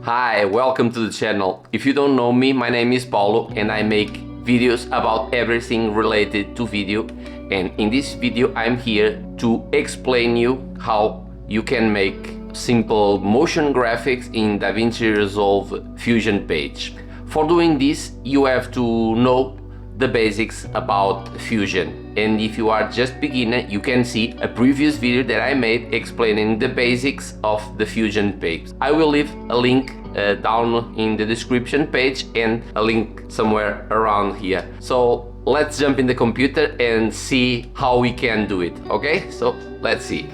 Hi, welcome to the channel. If you don't know me, my name is Paulo and I make videos about everything related to video. And in this video I'm here to explain you how you can make simple motion graphics in Davinci Resolve Fusion page. For doing this, you have to know the basics about Fusion. And if you are just beginner, you can see a previous video that I made explaining the basics of the Fusion page. I will leave a link down in the description page and a link somewhere around here. So let's jump in the computer and see how we can do it, okay? So let's see.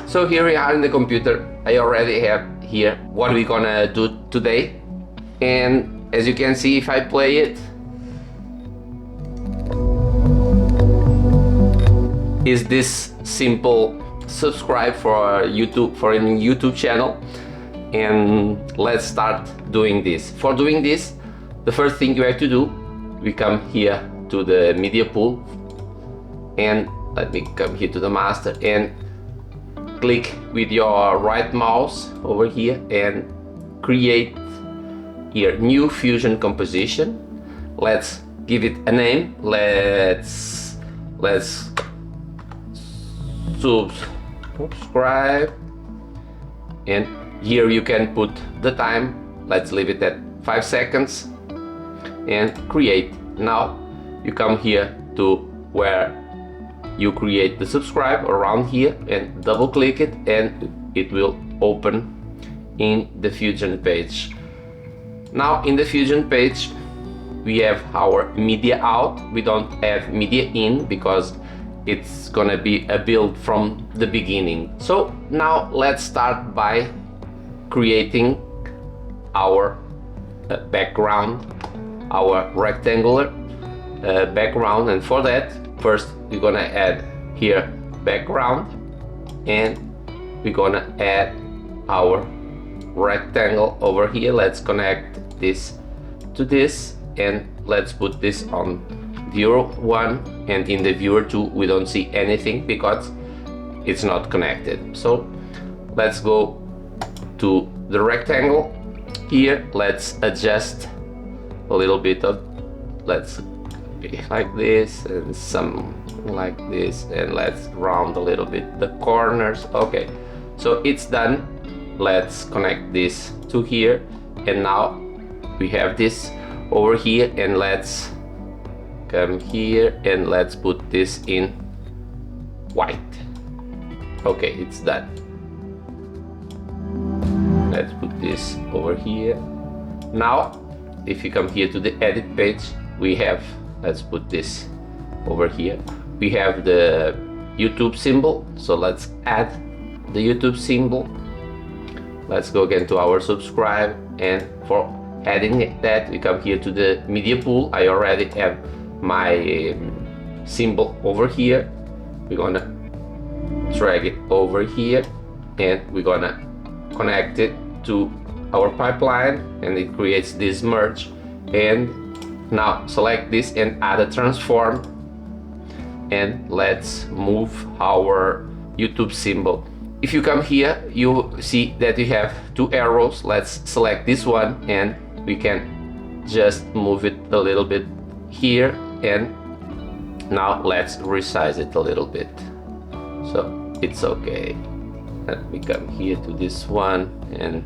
So here we are in the computer. I already have here what we're gonna do today. And as you can see, if I play it, is this simple subscribe for a YouTube channel, and let's start doing this. For doing this, the first thing you have to do, we come here to the media pool, and let me come here to the master and click with your right mouse over here and create here new Fusion composition. Let's give it a name. Let's subscribe, and here you can put the time. Let's leave it at 5 seconds and create. Now you come here to where you create the subscribe around here and double click it, and it will open in the Fusion page. Now in the Fusion page we have our media out. We don't have media in because it's gonna be a build from the beginning. So now let's start by creating our background, our rectangular background. And for that, first we're gonna add here background, and we're gonna add our rectangle over here. Let's connect this to this, and let's put this on viewer 1, and in the viewer 2 we don't see anything because it's not connected. So let's go to the rectangle here. Let's adjust a little bit of, let's be like this and some like this, and let's round a little bit the corners. Okay, so it's done. Let's connect this to here, and now we have this over here, and let's come here and let's put this in white. Okay, it's done. Let's put this over here. Now if you come here to the edit page, we have, let's put this over here, we have the YouTube symbol. So let's add the YouTube symbol. Let's go again to our subscribe, and for adding that we come here to the media pool. I already have my symbol over here. We're gonna drag it over here, and we're gonna connect it to our pipeline, and it creates this merge. And now select this and add a transform, and let's move our YouTube symbol. If you come here, you see that you have two arrows. Let's select this one, and we can just move it a little bit here, and now let's resize it a little bit so it's okay. Let me come here to this one, and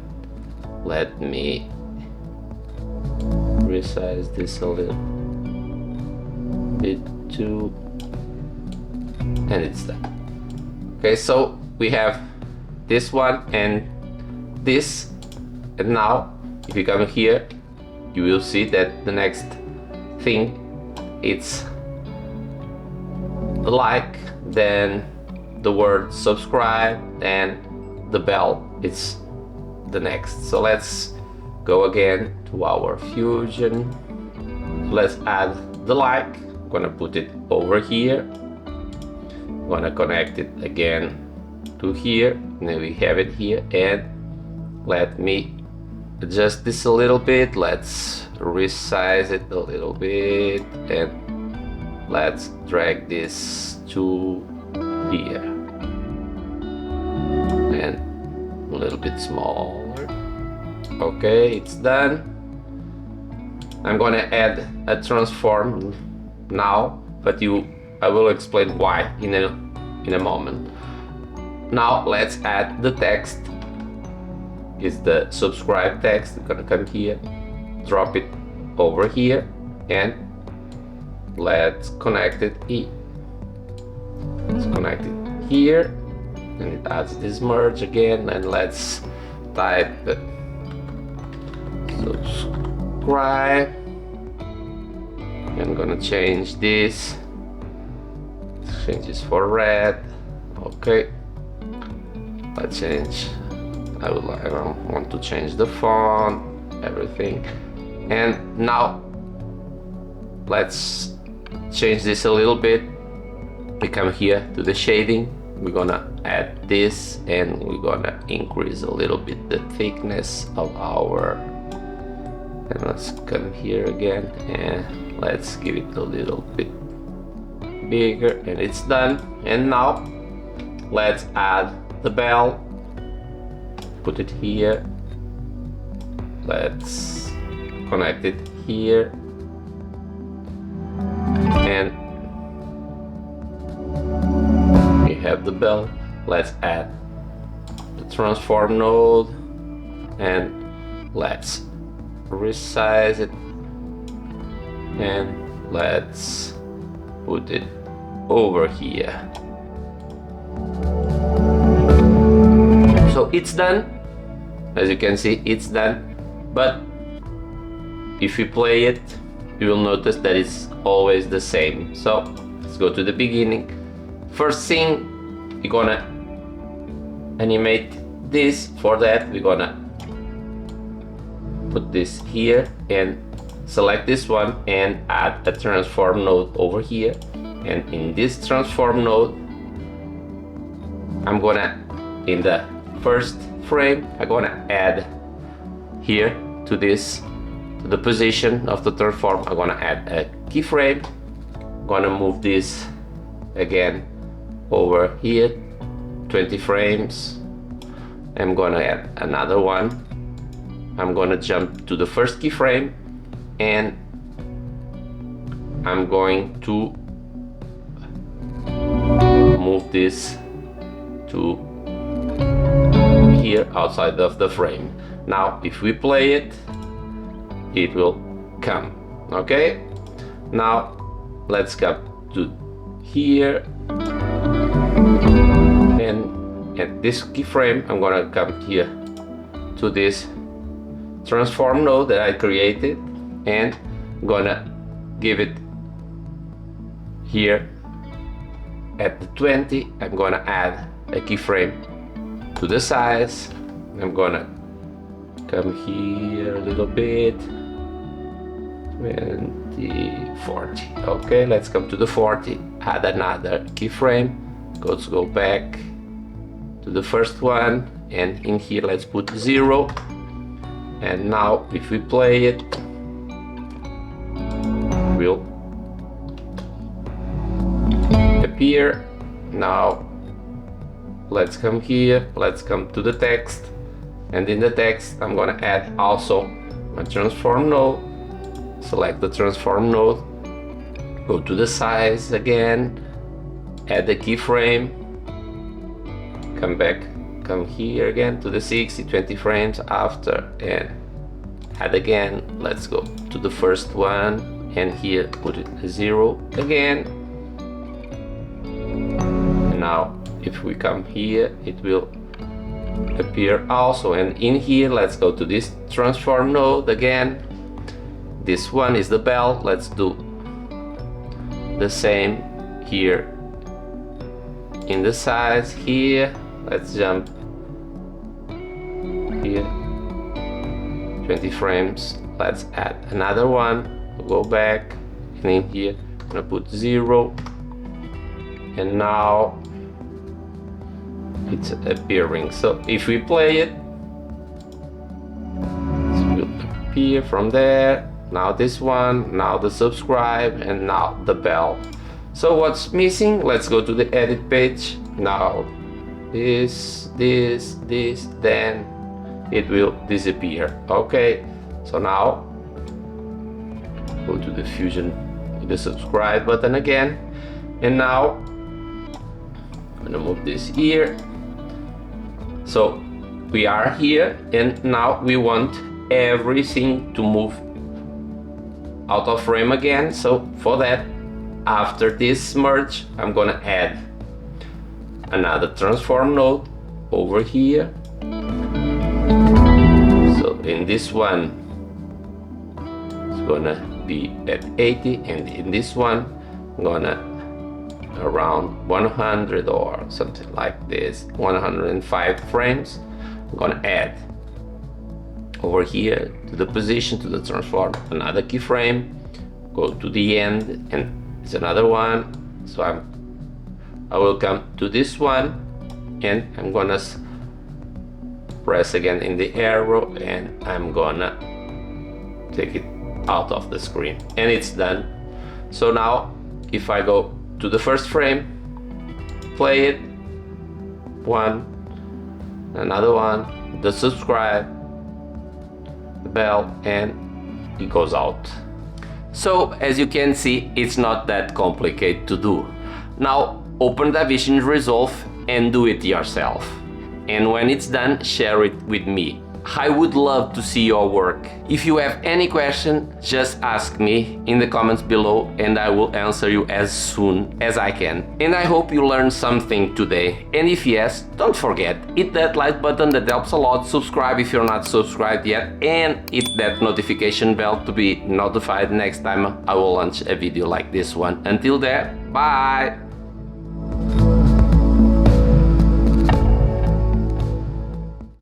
let me resize this a little bit too, and it's done. Okay, so we have this one and this, and now if you come here, you will see that the next thing, it's the like, then the word subscribe, and the bell, it's the next. So let's go again to our Fusion. Let's add the like. I'm gonna put it over here. I'm gonna connect it again to here, and then we have it here. And let me adjust this a little bit. Let's resize it a little bit, and let's drag this to here, and a little bit smaller. Okay, it's done. I'm gonna add a transform now, but I will explain why in a moment. Now let's add the text. Is the subscribe text. We're gonna come here, drop it over here, and let's connect it here. Let's connect it here, and it adds this merge again, and let's type subscribe. I'm gonna change this. Change this for red. Okay. Let's change. I want to change the font, everything. And now let's change this a little bit. We come here to the shading. We're gonna add this, and we're gonna increase a little bit the thickness of our. And let's come here again, and let's give it a little bit bigger, and it's done. And now let's add the bell. Put it here. Let's connect it here, and we have the bell. Let's add the transform node, and let's resize it, and let's put it over here. So it's done. As you can see, it's done. But if you play it, you will notice that it's always the same. So let's go to the beginning. First thing, we're gonna animate this. For that, we're gonna put this here and select this one and add a transform node over here. And in this transform node, I'm gonna, in the first frame, I'm gonna add here to this, to the position of the transform, I'm gonna add a keyframe. I'm gonna move this again over here, 20 frames. I'm gonna add another one. I'm gonna jump to the first keyframe, and I'm going to move this to here outside of the frame. Now if we play it, it will come. Okay, now let's come to here, and at this keyframe I'm gonna come here to this transform node that I created, and I'm gonna give it here at the 20. I'm gonna add a keyframe to the size. I'm gonna come here a little bit, 20, 40. Okay, let's come to the 40. Add another keyframe. Let's go back to the first one, and in here let's put 0. And now if we play it, will appear. Now let's come here, let's come to the text, and in the text I'm gonna add also my transform node. Select the transform node, go to the size again, add the keyframe, come back, come here again to the 60, 20 frames after, and add again. Let's go to the first one, and here put it 0 again. And now if we come here, it will appear also. And in here, let's go to this transform node again. This one is the bell. Let's do the same here in the size here. Let's jump here, 20 frames. Let's add another one. Go back, and in here I'm gonna put 0, and now it's appearing. So if we play it, it will appear from there. Now this one, now the subscribe, and now the bell. So what's missing? Let's go to the edit page. Now this, then it will disappear. Okay, so now go to the Fusion, the subscribe button again, and now I'm gonna move this here. So we are here, and now we want everything to move out of frame again. So for that, after this merge, I'm gonna add another transform node over here. So in this one, it's gonna be at 80, and in this one, I'm gonna around 100 or something like this, 105 frames. I'm gonna add over here to the position, to the transform, another keyframe, go to the end, and it's another one. So I will come to this one, and I'm gonna press again in the arrow, and I'm gonna take it out of the screen, and it's done. So now if I go to the first frame, play it, one, another one, the subscribe, the bell, and it goes out. So as you can see, it's not that complicated to do. Now open Davinci Resolve and do it yourself. And when it's done, share it with me. I would love to see your work. If you have any question, just ask me in the comments below, and I will answer you as soon as I can. And I hope you learned something today. And if yes, don't forget, hit that like button, that helps a lot. Subscribe if you're not subscribed yet, and hit that notification bell to be notified next time I will launch a video like this one. Until then, bye!